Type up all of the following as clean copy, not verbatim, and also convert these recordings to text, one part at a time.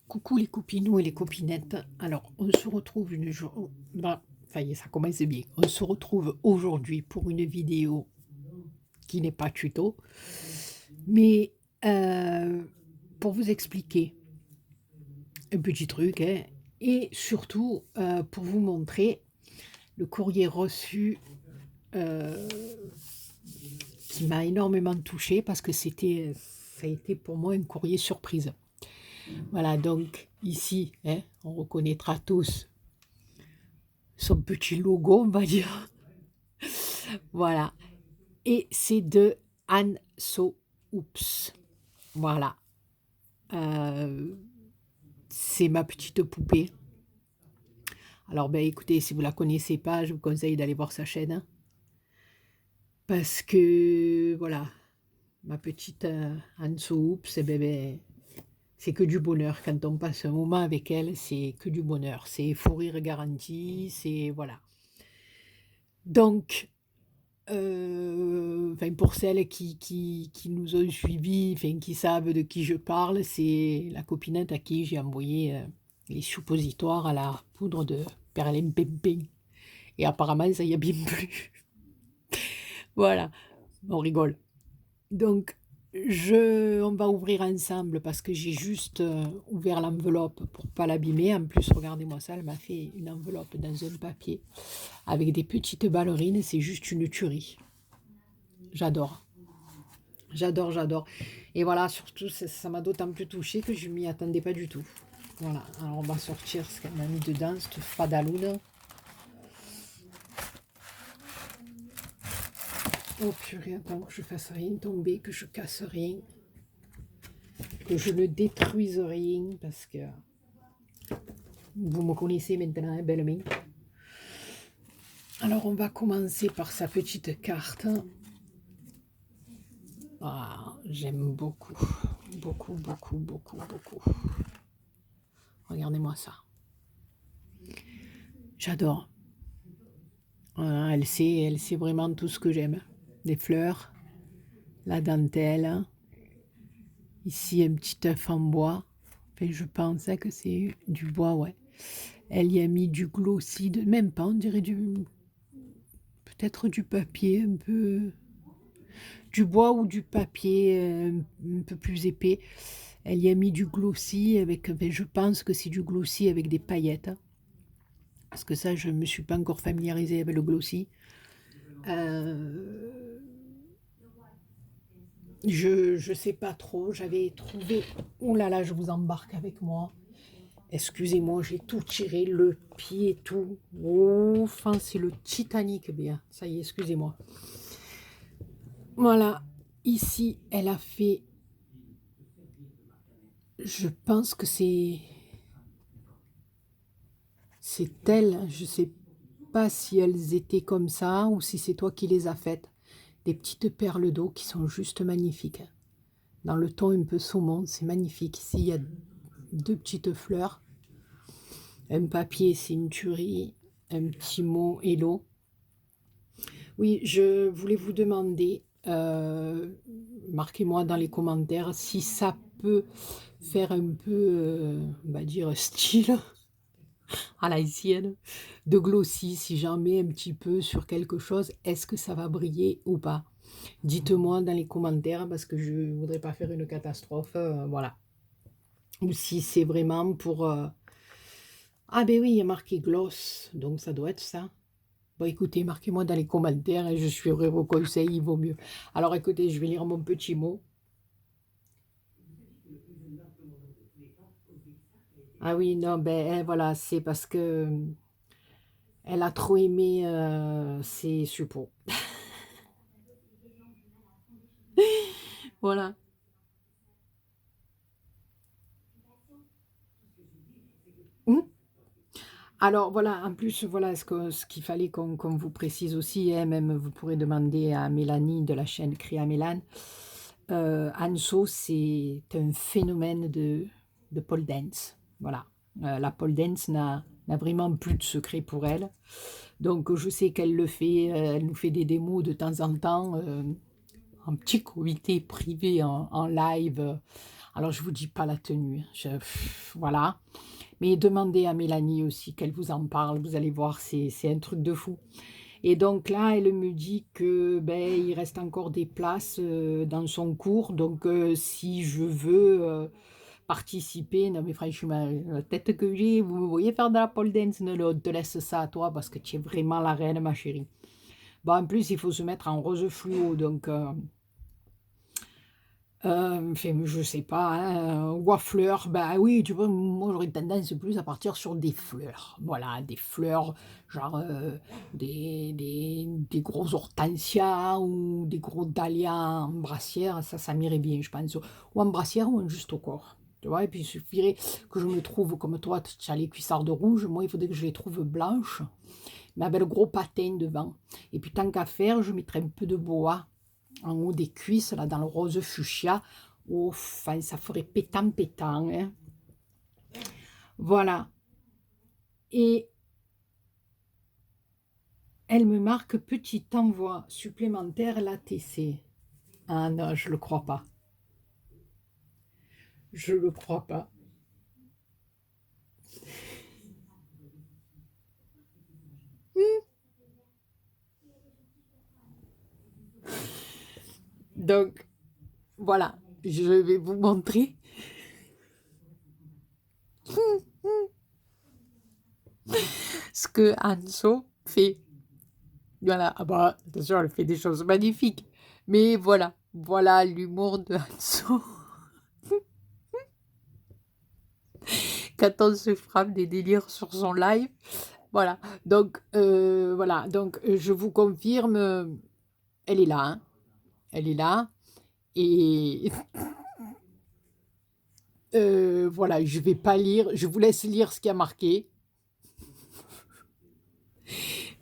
Coucou les copinous et les copinettes. Alors, on se retrouve une jour... Bah, ça y est, ça commence bien. On se retrouve aujourd'hui pour une vidéo qui n'est pas tuto, mais euh, pour vous expliquer un petit truc, hein, et surtout pour vous montrer le courrier reçu euh, qui m'a énormément touchée parce que ça a été pour moi un courrier surprise. Voilà, donc ici, hein, on reconnaîtra tous son petit logo, on va dire. Voilà. Et c'est de Anne So Oops. Voilà. Euh, c'est ma petite poupée. Alors, ben écoutez, si vous la connaissez pas, je vous conseille d'aller voir sa chaîne, hein, parce que, voilà, ma petite Anne So Oops, c'est que du bonheur. Quand on passe un moment avec elle, c'est que du bonheur. C'est fou rire garanti, c'est, voilà. Donc, enfin, pour celles qui nous ont suivis, enfin, qui savent de qui je parle, c'est la copinette à qui j'ai envoyé les suppositoires à la poudre de perlimpinpin. Et apparemment, ça y a bien plu. Voilà, on rigole. Donc, on va ouvrir ensemble parce que j'ai juste ouvert l'enveloppe pour pas l'abîmer. En plus, regardez-moi ça, elle m'a fait une enveloppe dans un papier avec des petites ballerines. C'est juste une tuerie. J'adore. J'adore, j'adore. Et voilà, surtout, ça m'a d'autant plus touché que je m'y attendais pas du tout. Voilà, alors on va sortir ce qu'elle m'a mis dedans, cette fadaloune. Oh purée, attends que je fasse rien tomber, que je casse rien, que je ne détruise rien, parce que vous me connaissez maintenant, hein, belle main. Alors on va commencer par sa petite carte. Ah, j'aime beaucoup, beaucoup, beaucoup, beaucoup, beaucoup. Regardez-moi ça. J'adore. Voilà, elle sait vraiment tout ce que j'aime. Les fleurs, la dentelle, ici un petit œuf en bois. Enfin, je pensais que c'est du bois, ouais. Elle y a mis du glossy, même pas, on dirait peut-être du papier, un peu du bois ou du papier un peu plus épais. Elle y a mis du glossy avec, ben, je pense que c'est du glossy avec des paillettes. Parce que ça, je ne me suis pas encore familiarisée avec le glossy. Euh, je sais pas trop, j'avais trouvé... Oh là là, je vous embarque avec moi. Excusez-moi, j'ai tout tiré, le pied, tout. Oh, enfin, c'est le Titanic, bien. Ça y est, excusez-moi. Voilà, ici, elle a fait... Je pense que c'est elle. Je sais pas si elles étaient comme ça ou si c'est toi qui les as faites. Des petites perles d'eau qui sont juste magnifiques. Dans le ton un peu saumon, c'est magnifique. Ici, il y a deux petites fleurs. Un papier, c'est une tuerie. Un petit mot hello. Oui, je voulais vous demander, marquez-moi dans les commentaires si ça peut faire un peu, on va dire, style à l'ancienne, de glossy, si j'en mets un petit peu sur quelque chose, est-ce que ça va briller ou pas? Dites-moi dans les commentaires parce que je ne voudrais pas faire une catastrophe, voilà. Ou si c'est vraiment pour... Ah ben oui, il y a marqué gloss, donc ça doit être ça. Bon, écoutez, marquez-moi dans les commentaires et je suivrai vos conseils, il vaut mieux. Alors écoutez, je vais lire mon petit mot. Ah oui, non, ben voilà, c'est parce que elle a trop aimé ses suppos. Voilà. Hmm. Alors voilà, en plus, voilà ce qu'il fallait qu'on vous précise aussi, hein, même vous pourrez demander à Mélanie de la chaîne Créa Mélane. Anso, c'est un phénomène de pole dance. Voilà. La pole dance n'a vraiment plus de secret pour elle. Donc je sais qu'elle le fait, elle nous fait des démos de temps en temps, en petit comité privé, en live, Alors, je vous dis pas la tenue, voilà. Mais demandez à Mélanie aussi qu'elle vous en parle, vous allez voir, c'est un truc de fou. Et donc là, elle me dit que, ben, il reste encore des places, dans son cours, donc si je veux, participer, non mais franchement, la tête que j'ai, vous me voyez faire de la pole dance? Non, non, on te laisse ça à toi parce que tu es vraiment la reine, ma chérie. Bon, en plus, il faut se mettre en rose fluo, donc enfin, je sais pas, hein, ou à fleurs, bah oui, tu vois, moi j'aurais tendance plus à partir sur des fleurs. Voilà, des fleurs, genre des gros hortensias ou des gros dahlias en brassière, ça m'irait bien, je pense. Ou en brassière ou en juste au corps. Tu vois, et puis il suffirait que je me trouve comme toi, tu as les cuissardes rouges, moi il faudrait que je les trouve blanches, mais avec le gros patin devant. Et puis tant qu'à faire, je mettrais un peu de bois en haut des cuisses, là, dans le rose fuchsia. Oh, enfin, ça ferait pétant, pétant. Hein. Voilà. Et elle me marque petit envoi supplémentaire l'ATC. Ah non, je le crois pas. Je le crois pas. Donc, voilà. Je vais vous montrer ce que Anso fait. Voilà. Ah bah, attention, elle fait des choses magnifiques. Mais voilà. Voilà l'humour de Anso. Quand on se frappe des délires sur son live. Voilà, donc je vous confirme, elle est là, hein, elle est là, et voilà, je vais pas lire, je vous laisse lire ce qui a marqué,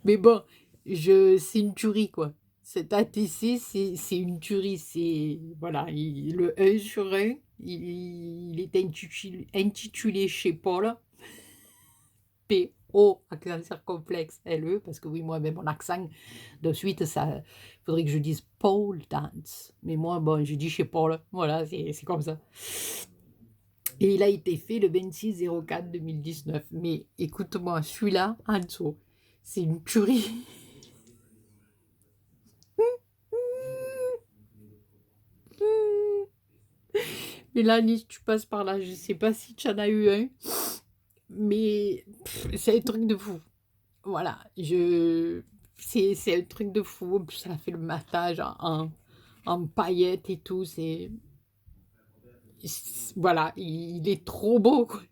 mais bon, c'est une tuerie, quoi. Cet ATC, c'est une tuerie, voilà, le 1 sur 1, il est intitulé chez Paul, P-O, accent circonflexe, L-E, parce que oui, moi-même, mon accent, de suite, ça, faudrait que je dise pole dance. Mais moi, bon, je dis chez Paul, voilà, c'est comme ça. Et il a été fait le 26/04/2019. Mais écoute-moi, celui-là, en dessous, c'est une tuerie. Mélanie, tu passes par là, je sais pas si tu en as eu un, mais c'est un truc de fou. Voilà, c'est un truc de fou. En plus, elle a fait le massage en paillettes et tout. Voilà, il est trop beau, quoi.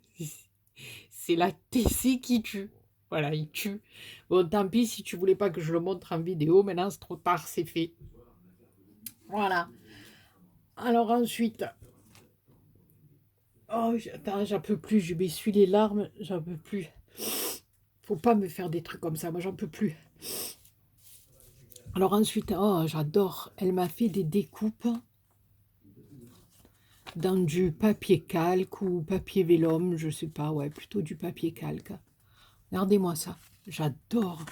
C'est la TC qui tue. Voilà, il tue. Bon, tant pis si tu voulais pas que je le montre en vidéo. Maintenant, c'est trop tard, c'est fait. Voilà. Alors ensuite, oh, attends, j'en peux plus. Je m'essuie les larmes, j'en peux plus. Faut pas me faire des trucs comme ça. Moi, j'en peux plus. Alors ensuite, oh, j'adore. Elle m'a fait des découpes dans du papier calque ou papier vélum, je sais pas, ouais, plutôt du papier calque. Regardez-moi ça, j'adore.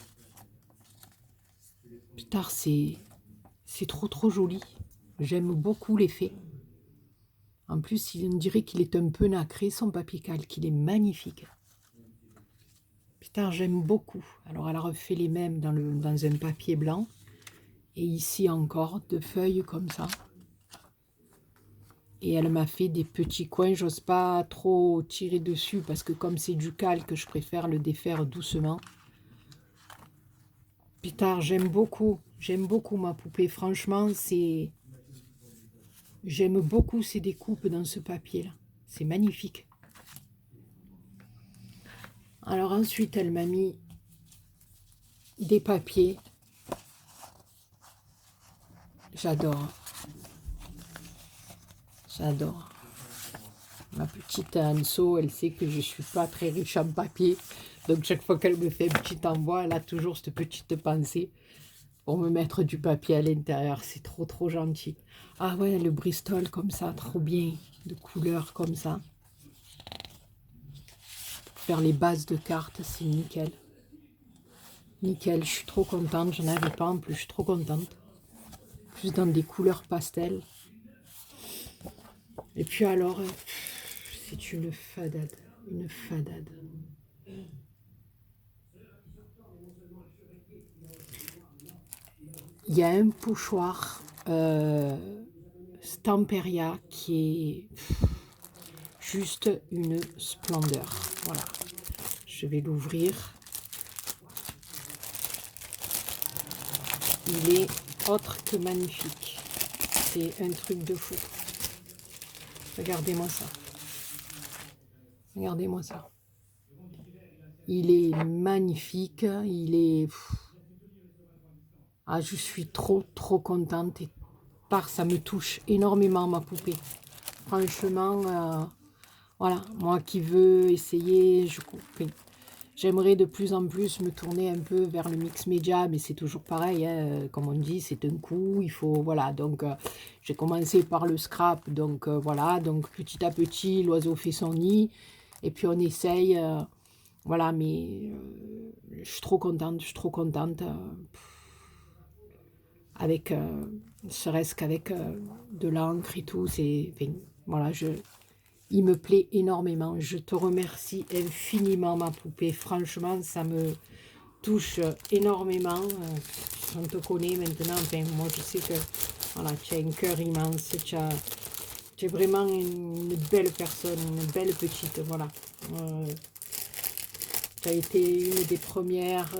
Putain, c'est trop joli. J'aime beaucoup l'effet. En plus, on dirait qu'il est un peu nacré, son papier calque, il est magnifique. Putain, j'aime beaucoup. Alors, elle a refait les mêmes dans un papier blanc. Et ici encore, deux feuilles comme ça. Et elle m'a fait des petits coins, j'ose pas trop tirer dessus parce que comme c'est du calque, je préfère le défaire doucement. Putain, j'aime beaucoup ma poupée, franchement, j'aime beaucoup ces découpes dans ce papier-là, c'est magnifique. Alors ensuite, elle m'a mis des papiers, j'adore, j'adore. Ma petite Anso, elle sait que je suis pas très riche en papier. Donc chaque fois qu'elle me fait un petit envoi, elle a toujours cette petite pensée pour me mettre du papier à l'intérieur. C'est trop gentil. Ah ouais, le Bristol comme ça, trop bien. De couleurs comme ça. Pour faire les bases de cartes, c'est nickel. Nickel, je suis trop contente. Je n'en avais pas en plus, je suis trop contente. Plus dans des couleurs pastel. Et puis alors, c'est une fadade, une fadade. Il y a un pochoir Stamperia qui est juste une splendeur. Voilà, je vais l'ouvrir. Il est autre que magnifique. C'est un truc de fou. Regardez-moi ça. Regardez-moi ça. Il est magnifique. Il est... Ah, je suis trop contente. Et ça me touche énormément, ma poupée. Franchement, voilà. Moi qui veux essayer, j'aimerais de plus en plus me tourner un peu vers le mix média, mais c'est toujours pareil, hein, comme on dit, c'est un coup, il faut, voilà, donc j'ai commencé par le scrap, donc voilà, donc petit à petit, l'oiseau fait son nid, et puis on essaye, voilà, mais je suis trop contente, avec, serait-ce qu'avec de l'encre et tout, c'est, enfin, voilà, il me plaît énormément. Je te remercie infiniment, ma poupée. Franchement, ça me touche énormément. On te connaît maintenant. Enfin, moi, je sais que voilà, tu as un cœur immense. Tu es vraiment une belle personne, une belle petite. Voilà. Tu as été une des premières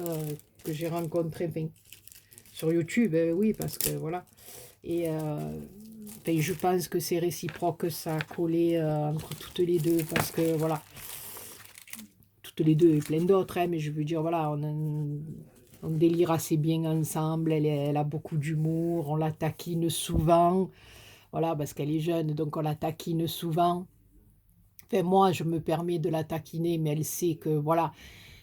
que j'ai rencontrées sur YouTube. Oui, parce que voilà. Et je pense que c'est réciproque, ça a collé entre toutes les deux, parce que voilà, toutes les deux et plein d'autres, hein, mais je veux dire, voilà, on délire assez bien ensemble, elle a beaucoup d'humour, on la taquine souvent, voilà, parce qu'elle est jeune, donc on la taquine souvent. Enfin, moi, je me permets de la taquiner, mais elle sait que, voilà,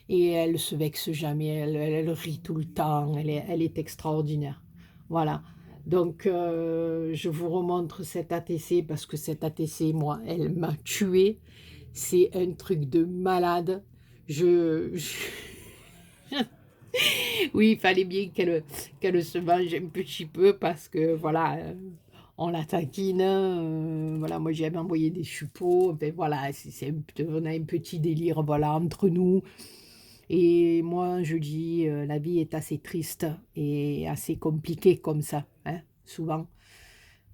et elle se vexe jamais, elle rit tout le temps, elle est extraordinaire. Voilà. Donc, je vous remontre cette ATC parce que cette ATC, moi, elle m'a tuée. C'est un truc de malade. Oui, il fallait bien qu'elle se mange un petit peu parce que, voilà, on la taquine. Voilà, moi, j'aime envoyer des chupos. Ben, voilà, on a un petit délire, voilà, entre nous. Et moi, je dis, la vie est assez triste et assez compliquée comme ça, hein, souvent.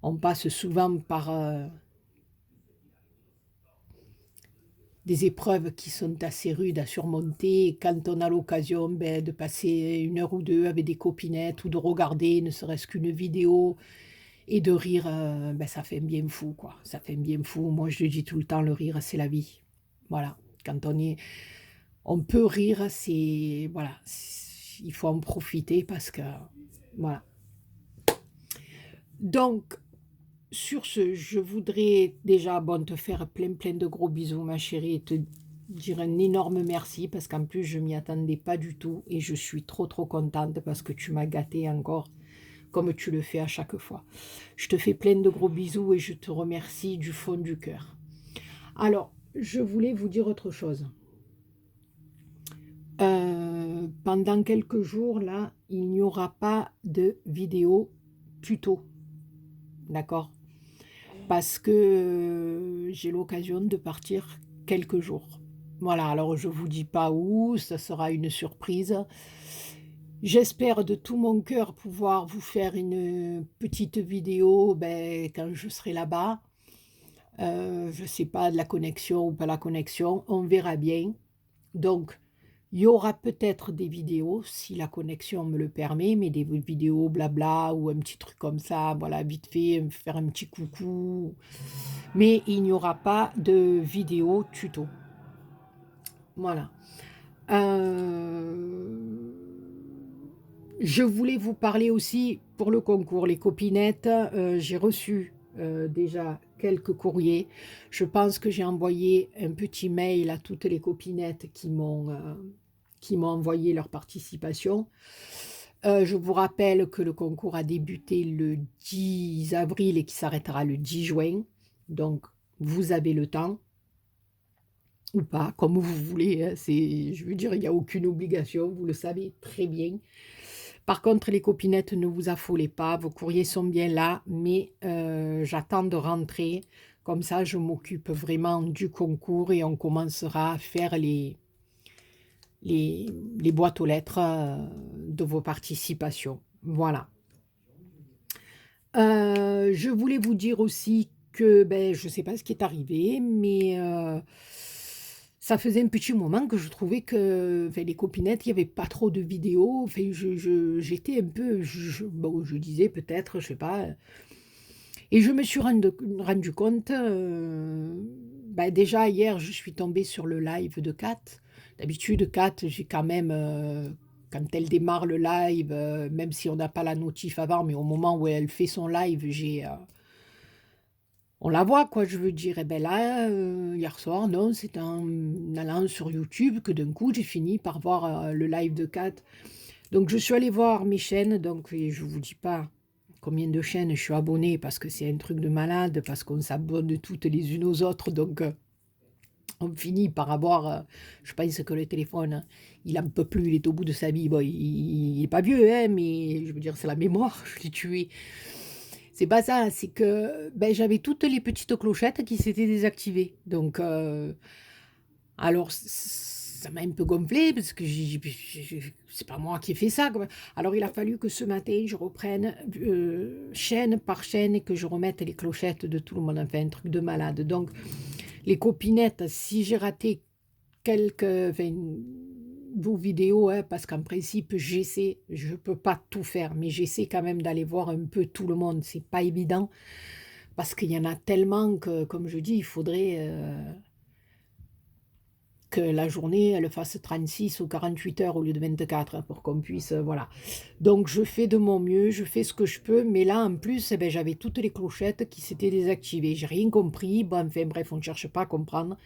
On passe souvent par des épreuves qui sont assez rudes à surmonter. Et quand on a l'occasion de passer une heure ou deux avec des copinettes ou de regarder ne serait-ce qu'une vidéo et de rire, ça fait un bien fou, quoi. Ça fait un bien fou. Moi, je le dis tout le temps, le rire, c'est la vie. Voilà. Quand on peut rire, c'est, voilà, il faut en profiter parce que, voilà. Donc, sur ce, je voudrais déjà, bon, te faire plein de gros bisous, ma chérie, et te dire un énorme merci parce qu'en plus, je m'y attendais pas du tout et je suis trop contente parce que tu m'as gâtée encore comme tu le fais à chaque fois. Je te fais plein de gros bisous et je te remercie du fond du cœur. Alors, je voulais vous dire autre chose. Pendant quelques jours, là, il n'y aura pas de vidéo tuto. D'accord? Parce que j'ai l'occasion de partir quelques jours. Voilà, alors je ne vous dis pas où, ça sera une surprise. J'espère de tout mon cœur pouvoir vous faire une petite vidéo quand je serai là-bas. Je ne sais pas de la connexion ou pas la connexion, on verra bien. Donc, il y aura peut-être des vidéos, si la connexion me le permet, mais des vidéos blabla ou un petit truc comme ça, voilà, vite fait, me faire un petit coucou. Mais il n'y aura pas de vidéo tuto. Voilà. Je voulais vous parler aussi pour le concours, les copinettes. J'ai reçu déjà quelques courriers. Je pense que j'ai envoyé un petit mail à toutes les copinettes qui m'ont envoyé leur participation. Je vous rappelle que le concours a débuté le 10 avril et qui s'arrêtera le 10 juin. Donc, vous avez le temps, ou pas, comme vous voulez. Hein, je veux dire, il n'y a aucune obligation, vous le savez très bien. Par contre, les copinettes, ne vous affolez pas, vos courriers sont bien là, mais j'attends de rentrer. Comme ça, je m'occupe vraiment du concours et on commencera à faire les boîtes aux lettres de vos participations. Voilà. Je voulais vous dire aussi que, ben, je ne sais pas ce qui est arrivé, mais ça faisait un petit moment que je trouvais que, enfin, les copinettes, il n'y avait pas trop de vidéos. Enfin, j'étais un peu, bon, je disais peut-être, je sais pas. Et je me suis rendu compte, ben, déjà hier, je suis tombée sur le live de Kat. D'habitude, Kat, j'ai quand même, quand elle démarre le live, même si on n'a pas la notif avant, mais au moment où elle fait son live, on la voit, quoi, je veux dire. Et ben là, hier soir, non, c'est en allant sur YouTube que d'un coup, j'ai fini par voir le live de Kat. Donc, je suis allée voir mes chaînes. Donc, et je vous dis pas combien de chaînes je suis abonnée parce que c'est un truc de malade, parce qu'on s'abonne toutes les unes aux autres. Donc, on finit par avoir, je pense que le téléphone, il n'en peut plus, il est au bout de sa vie. Bon, il n'est pas vieux, hein, mais je veux dire, c'est la mémoire, je l'ai tué. C'est pas ça, c'est que ben, j'avais toutes les petites clochettes qui s'étaient désactivées. Donc, alors, ça m'a un peu gonflé parce que c'est pas moi qui ai fait ça, quoi. Alors, il a fallu que ce matin, je reprenne chaîne par chaîne et que je remette les clochettes de tout le monde. Enfin, un truc de malade. Donc, les copinettes, si j'ai raté quelques enfin, vos vidéos, hein, parce qu'en principe, j'essaie, je ne peux pas tout faire, mais j'essaie quand même d'aller voir un peu tout le monde. C'est pas évident parce qu'il y en a tellement que, comme je dis, il faudrait que la journée, elle fasse 36 ou 48 heures au lieu de 24 hein, pour qu'on puisse, voilà. Donc, je fais de mon mieux, je fais ce que je peux, mais là, en plus, eh ben, j'avais toutes les clochettes qui s'étaient désactivées. J'ai rien compris. Bon, enfin, bref, on ne cherche pas à comprendre.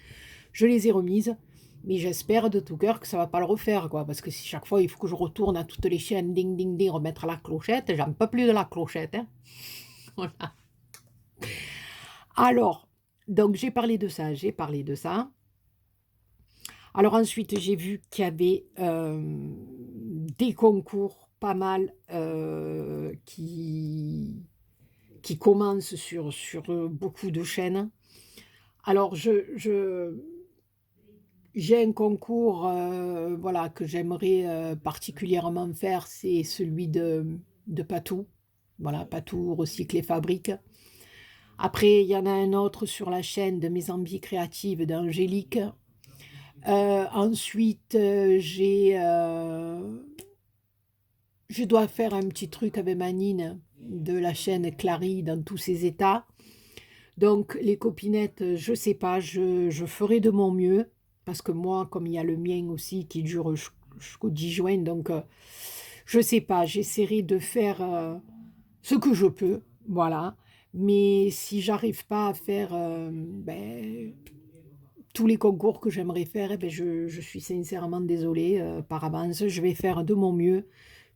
Je les ai remises, mais j'espère de tout cœur que ça ne va pas le refaire, quoi, parce que si chaque fois, il faut que je retourne à toutes les chaînes, ding, ding, ding, remettre la clochette, j'en peux plus de la clochette, hein. Voilà. Alors, donc, j'ai parlé de ça, j'ai parlé de ça. Alors ensuite, j'ai vu qu'il y avait des concours pas mal qui commencent sur beaucoup de chaînes. Alors, j'ai un concours voilà, que j'aimerais particulièrement faire, c'est celui de Patou. Voilà, Patou Recycle et Fabrique. Après, il y en a un autre sur la chaîne de Mes Envies Créatives d'Angélique. Ensuite, je dois faire un petit truc avec ma Nine de la chaîne Clary dans tous ses états. Donc, les copinettes, je sais pas, je ferai de mon mieux. Parce que moi, comme il y a le mien aussi qui dure jusqu'au 10 juin, donc je sais pas, j'essaierai de faire ce que je peux, voilà. Mais si j'arrive pas à faire ben, tous les concours que j'aimerais faire, eh ben je suis sincèrement désolée par avance. Je vais faire de mon mieux.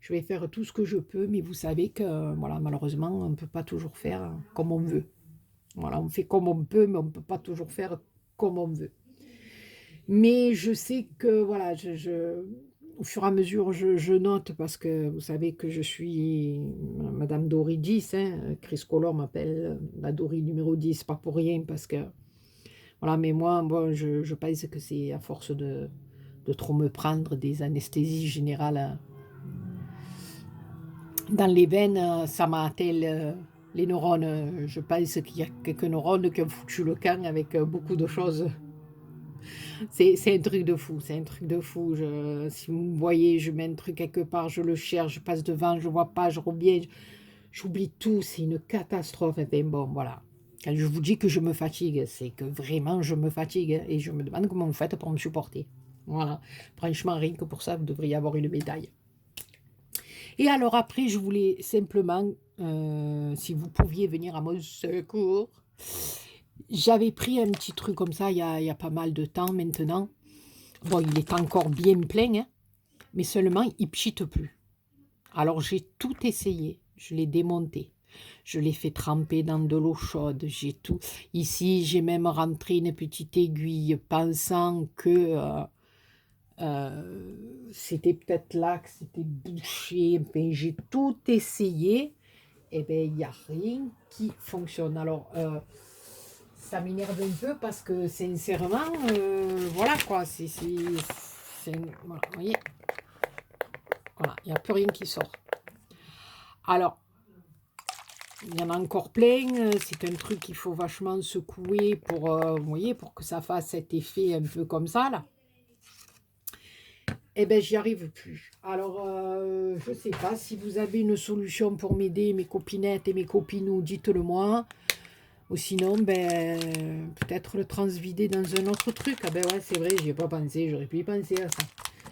Je vais faire tout ce que je peux, mais vous savez que voilà, malheureusement, on ne peut pas toujours faire comme on veut. Voilà, on fait comme on peut, mais on ne peut pas toujours faire comme on veut. Mais je sais que voilà, au fur et à mesure, je note parce que vous savez que je suis Madame Dory 10, hein, Chris Collor m'appelle la Dory numéro 10, pas pour rien, parce que voilà, mais moi, bon, je pense que c'est à force de trop me prendre des anesthésies générales dans les veines, ça m'a atteint les neurones. Je pense qu'il y a quelques neurones qui ont foutu le camp avec beaucoup de choses. C'est un truc de fou, c'est un truc de fou. Si vous me voyez, je mets un truc quelque part, je le cherche, je passe devant, je vois pas, je reviens, j'oublie tout, c'est une catastrophe. Enfin, bon, voilà. Quand je vous dis que je me fatigue, c'est que vraiment je me fatigue et je me demande comment vous faites pour me supporter. Voilà. Franchement, rien que pour ça, vous devriez avoir une médaille. Et alors après, je voulais simplement, si vous pouviez venir à mon secours, j'avais pris un petit truc comme ça il y a pas mal de temps maintenant. Bon, il est encore bien plein, hein, mais seulement il ne pchite plus. Alors j'ai tout essayé, je l'ai démonté. Je l'ai fait tremper dans de l'eau chaude, j'ai tout. Ici, j'ai même rentré une petite aiguille pensant que c'était peut-être là que c'était bouché. Ben, j'ai tout essayé. Et bien, il n'y a rien qui fonctionne. Alors, ça m'énerve un peu parce que sincèrement, voilà quoi, voilà, vous voyez, voilà, il n'y a plus rien qui sort. Alors, il y en a encore plein, c'est un truc qu'il faut vachement secouer pour, vous voyez, pour que ça fasse cet effet un peu comme ça, là. Eh bien, j'y arrive plus. Alors, je ne sais pas, si vous avez une solution pour m'aider, mes copinettes et mes copinous, dites-le moi. Ou sinon, ben, peut-être le transvider dans un autre truc. Ah ben ouais, c'est vrai, j'y ai pas pensé, j'aurais pu y penser à ça.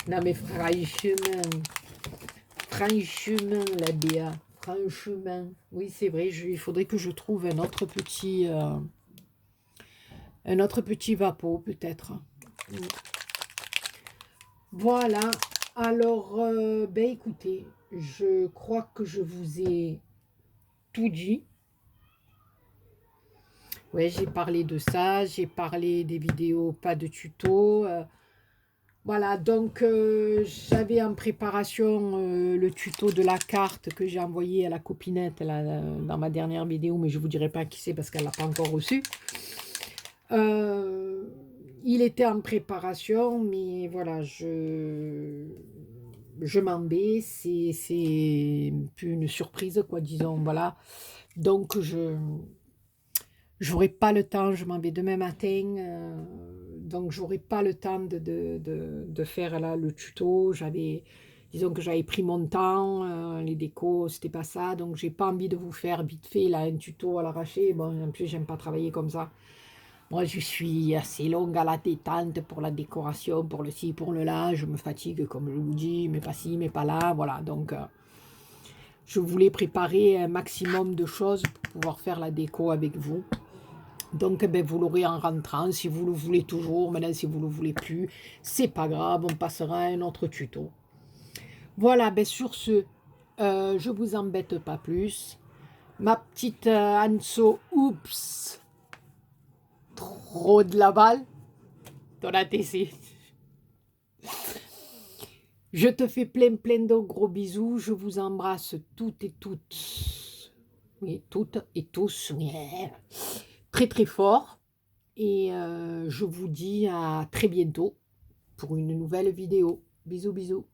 Non mais franchement, la BA, franchement. Oui, c'est vrai, il faudrait que je trouve un autre petit vapeau, peut-être. Voilà, alors, ben écoutez, je crois que je vous ai tout dit. Ouais, j'ai parlé de ça, j'ai parlé des vidéos, pas de tuto. Voilà, donc j'avais en préparation le tuto de la carte que j'ai envoyé à la copinette là, dans ma dernière vidéo, mais je ne vous dirai pas qui c'est parce qu'elle ne l'a pas encore reçu. Il était en préparation, mais voilà, je m'en vais, c'est plus une surprise, quoi, disons, voilà. Donc, je n'aurai pas le temps, je m'en vais demain matin, donc j'aurai pas le temps de faire là, le tuto. Disons que j'avais pris mon temps, les décos, c'était pas ça, donc j'ai pas envie de vous faire vite fait là, un tuto à l'arraché. Bon, en plus, j'aime pas travailler comme ça. Moi, je suis assez longue à la détente pour la décoration, pour le ci, pour le là. Je me fatigue, comme je vous dis, mais pas ci, mais pas là. Voilà, donc je voulais préparer un maximum de choses pour pouvoir faire la déco avec vous. Donc, ben, vous l'aurez en rentrant, si vous le voulez toujours. Maintenant, si vous ne le voulez plus, c'est pas grave, on passera à un autre tuto. Voilà, ben, sur ce, je vous embête pas plus. Ma petite Anso, oups, trop de la balle dans la TC. Je te fais plein de gros bisous. Je vous embrasse toutes et toutes. Oui, toutes et tous. Oui, très très fort. Et je vous dis à très bientôt pour une nouvelle vidéo. Bisous, bisous.